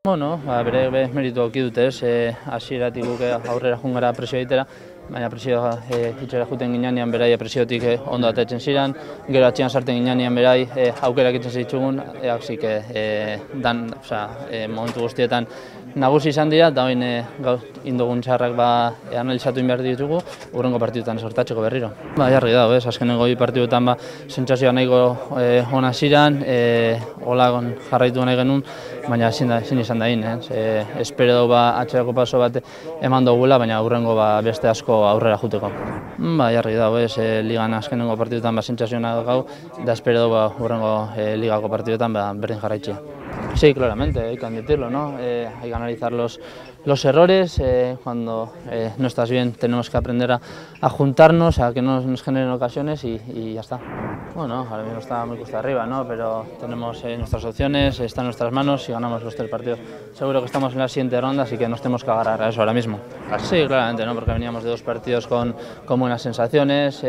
Bueno, bere meritu auki dute, hasieratik guk aurrera joan gara presio egitera, baina presioa itxera juten ginean berai presiotik ondo atetzen ziren, gero atxian sartzen ginean berai aukerak itzen zitzugun, hasi momentu guztietan nagusi izan dira, eta hain indogun txarrak analizatu behar ditugu, hurrengo partidutan sortatzeko berriro. Jarri da, azkenengo bi partiduetan sentsazioa nahiko ona ziren, hola jarraitu nahi genuen, baina ezin izan da espero dugu atxerako paso bat eman dugula, baina hurrengo beste asko aurrera juteko. Jarri da, ligan azkenengo partiduetan sentsazioa nahi gau, da espero dugu hurrengo ligako partiduetan berdin jarraitzea. Sí, claramente, hay que admitirlo, ¿no? Hay que analizar los errores, cuando no estás bien tenemos que aprender a juntarnos, a que no nos generen ocasiones y ya está. Bueno, ahora mismo está muy cuesta arriba, ¿no? Pero tenemos nuestras opciones, está en nuestras manos y ganamos los 3 partidos. Seguro que estamos en la siguiente ronda, así que nos tenemos que agarrar a eso ahora mismo. Sí, claramente, ¿no? Porque veníamos de 2 partidos con buenas sensaciones,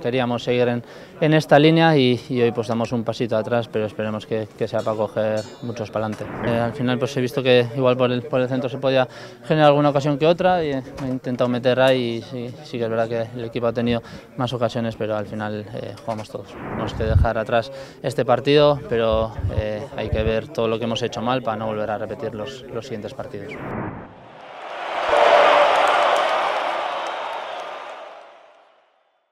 queríamos seguir en esta línea y hoy pues damos un pasito atrás, pero esperemos que sea para coger muchos para adelante. Al final pues he visto que igual por el centro se podía generar alguna ocasión que otra y he intentado meter ahí y sí que es verdad que el equipo ha tenido más ocasiones, pero al final jugamos todos. Tenemos que dejar atrás este partido, pero hay que ver todo lo que hemos hecho mal para no volver a repetir los siguientes partidos.